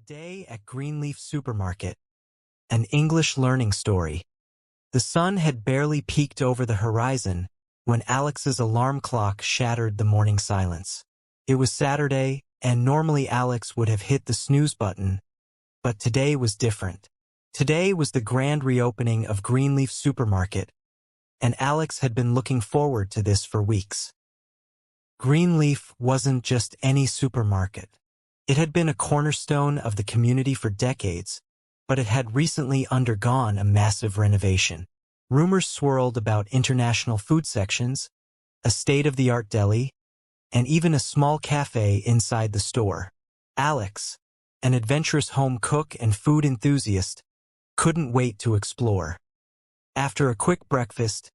day at Greenleaf Supermarket, an English learning story. The sun had barely peeked over the horizon when Alex's alarm clock shattered the morning silence. It was Saturday, and normally Alex would have hit the snooze button, but today was different. Today was the grand reopening of Greenleaf Supermarket, and Alex had been looking forward to this for weeks. Greenleaf wasn't just any supermarket. It had been a cornerstone of the community for decades, but it had recently undergone a massive renovation. Rumors swirled about international food sections, a state-of-the-art deli, and even a small cafe inside the store. Alex, an adventurous home cook and food enthusiast, couldn't wait to explore. After a quick breakfast,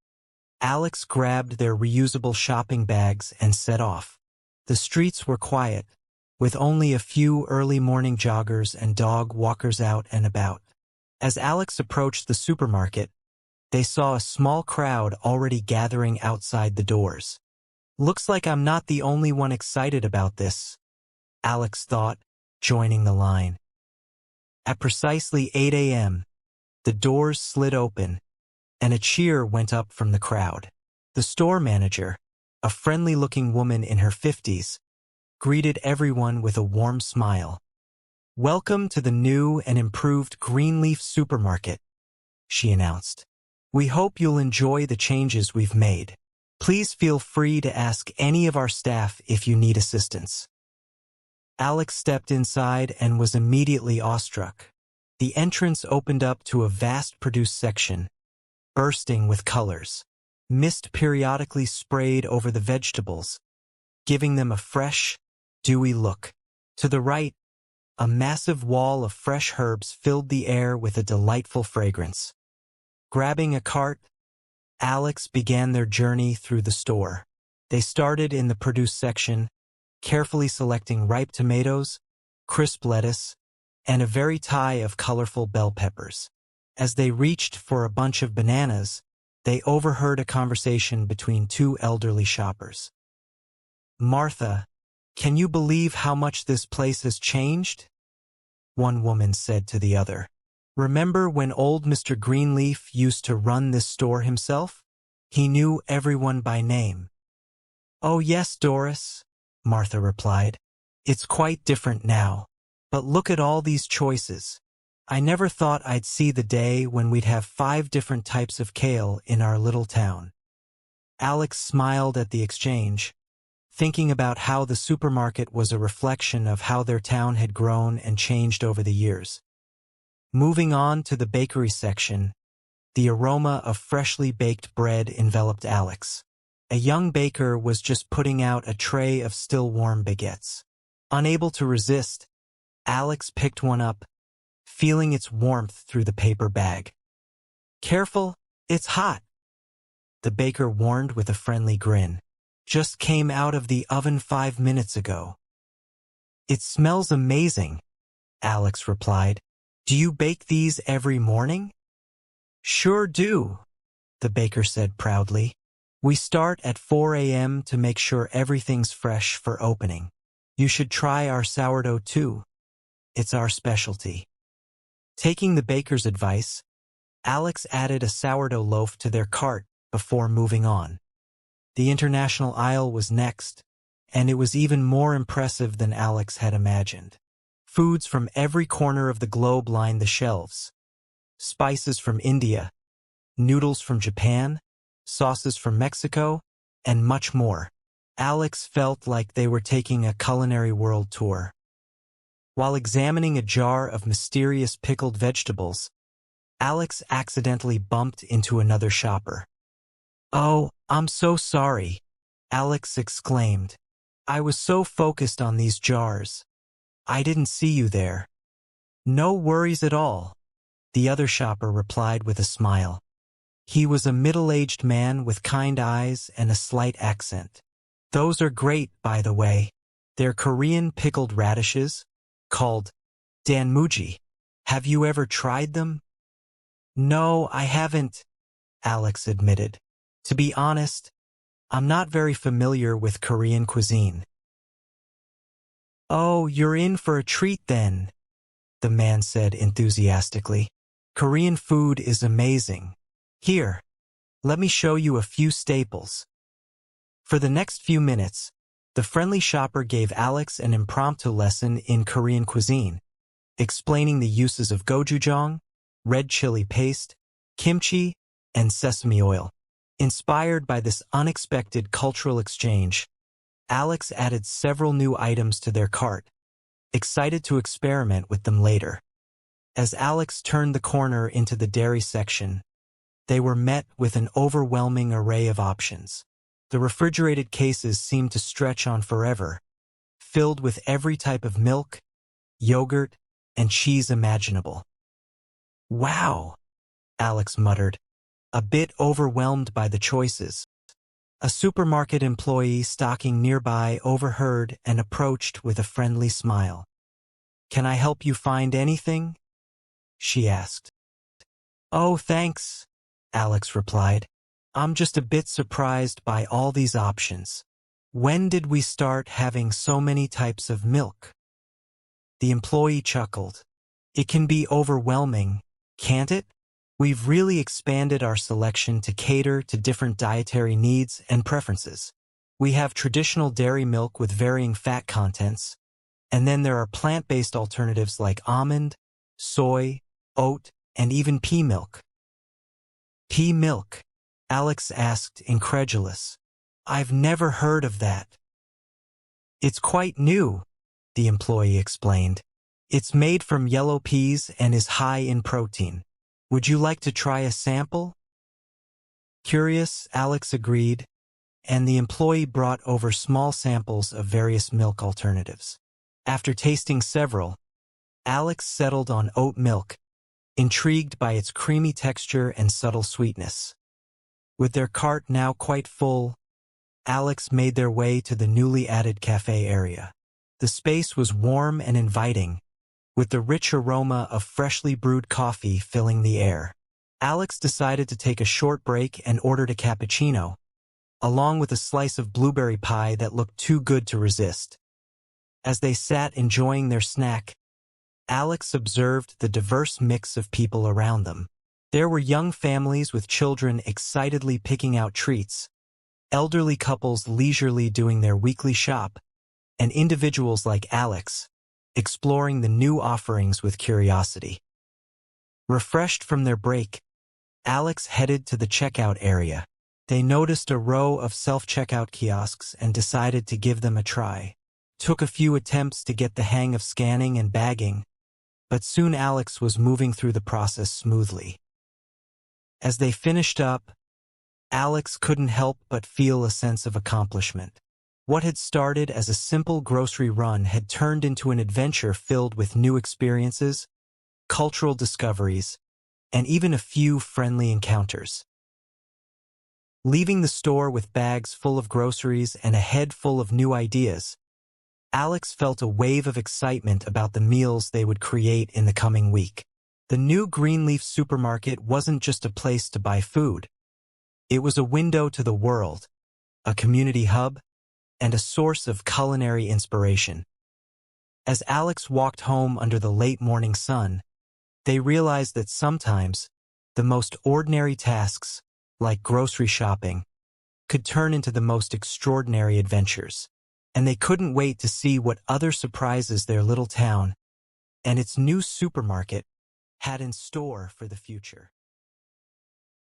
Alex grabbed their reusable shopping bags and set off. The streets were quiet, with only a few early morning joggers and dog walkers out and about. As Alex approached the supermarket, they saw a small crowd already gathering outside the doors. "Looks like I'm not the only one excited about this," Alex thought, joining the line. At precisely 8 a.m., the doors slid open, and a cheer went up from the crowd. The store manager, a friendly-looking woman in her 50s, greeted everyone with a warm smile. "Welcome to the new and improved Greenleaf Supermarket," she announced. "We hope you'll enjoy the changes we've made. Please feel free to ask any of our staff if you need assistance." Alex stepped inside and was immediately awestruck. The entrance opened up to a vast produce section, bursting with colors. Mist periodically sprayed over the vegetables, giving them a fresh, dewy look. To the right, a massive wall of fresh herbs filled the air with a delightful fragrance. Grabbing a cart, Alex began their journey through the store. They started in the produce section, carefully selecting ripe tomatoes, crisp lettuce, and a very tie of colorful bell peppers. As they reached for a bunch of bananas, they overheard a conversation between two elderly shoppers. "Martha, can you believe how much this place has changed?" one woman said to the other. "Remember when old Mr. Greenleaf used to run this store himself? He knew everyone by name." "Oh yes, Doris," Martha replied. "It's quite different now. But look at all these choices. I never thought I'd see the day when we'd have 5 different types of kale in our little town." Alex smiled at the exchange, thinking about how the supermarket was a reflection of how their town had grown and changed over the years. Moving on to the bakery section, the aroma of freshly baked bread enveloped Alex. A young baker was just putting out a tray of still warm baguettes. Unable to resist, Alex picked one up, feeling its warmth through the paper bag. "Careful, it's hot," the baker warned with a friendly grin. "Just came out of the oven 5 minutes ago." "It smells amazing," Alex replied. "Do you bake these every morning?" "Sure do," the baker said proudly. "We start at 4 a.m. to make sure everything's fresh for opening. You should try our sourdough too. It's our specialty." Taking the baker's advice, Alex added a sourdough loaf to their cart before moving on. The international aisle was next, and it was even more impressive than Alex had imagined. Foods from every corner of the globe lined the shelves. Spices from India, noodles from Japan, sauces from Mexico, and much more. Alex felt like they were taking a culinary world tour. While examining a jar of mysterious pickled vegetables, Alex accidentally bumped into another shopper. "Oh, I'm so sorry," Alex exclaimed. "I was so focused on these jars. I didn't see you there." "No worries at all," the other shopper replied with a smile. He was a middle-aged man with kind eyes and a slight accent. "Those are great, by the way. They're Korean pickled radishes, called danmuji. Have you ever tried them?" "No, I haven't," Alex admitted. "To be honest, I'm not very familiar with Korean cuisine." "Oh, you're in for a treat then," the man said enthusiastically. Korean food is amazing. Here, let me show you a few staples. For the next few minutes, the friendly shopper gave Alex an impromptu lesson in Korean cuisine, explaining the uses of gochujang, red chili paste, kimchi, and sesame oil. Inspired by this unexpected cultural exchange, Alex added several new items to their cart, excited to experiment with them later. As Alex turned the corner into the dairy section, they were met with an overwhelming array of options. The refrigerated cases seemed to stretch on forever, filled with every type of milk, yogurt, and cheese imaginable. "Wow," Alex muttered, a bit overwhelmed by the choices. A supermarket employee stocking nearby overheard and approached with a friendly smile. "Can I help you find anything?" she asked. "Oh, thanks," Alex replied. "I'm just a bit surprised by all these options. When did we start having so many types of milk?" The employee chuckled. "It can be overwhelming, can't it? We've really expanded our selection to cater to different dietary needs and preferences. We have traditional dairy milk with varying fat contents, and then there are plant-based alternatives like almond, soy, oat, and even pea milk." "Pea milk?" Alex asked, incredulous. "I've never heard of that." "It's quite new," the employee explained. "It's made from yellow peas and is high in protein. Would you like to try a sample?" Curious, Alex agreed, and the employee brought over small samples of various milk alternatives. After tasting several, Alex settled on oat milk, intrigued by its creamy texture and subtle sweetness. With their cart now quite full, Alex made their way to the newly added cafe area. The space was warm and inviting, with the rich aroma of freshly brewed coffee filling the air. Alex decided to take a short break and ordered a cappuccino, along with a slice of blueberry pie that looked too good to resist. As they sat enjoying their snack, Alex observed the diverse mix of people around them. There were young families with children excitedly picking out treats, elderly couples leisurely doing their weekly shop, and individuals like Alex, exploring the new offerings with curiosity. Refreshed from their break, Alex headed to the checkout area. They noticed a row of self-checkout kiosks and decided to give them a try. Took a few attempts to get the hang of scanning and bagging, but soon Alex was moving through the process smoothly. As they finished up, Alex couldn't help but feel a sense of accomplishment. What had started as a simple grocery run had turned into an adventure filled with new experiences, cultural discoveries, and even a few friendly encounters. Leaving the store with bags full of groceries and a head full of new ideas, Alex felt a wave of excitement about the meals they would create in the coming week. The new Greenleaf supermarket wasn't just a place to buy food. It was a window to the world, a community hub, and a source of culinary inspiration. As Alex walked home under the late morning sun, they realized that sometimes the most ordinary tasks, like grocery shopping, could turn into the most extraordinary adventures. And they couldn't wait to see what other surprises their little town and its new supermarket had in store for the future.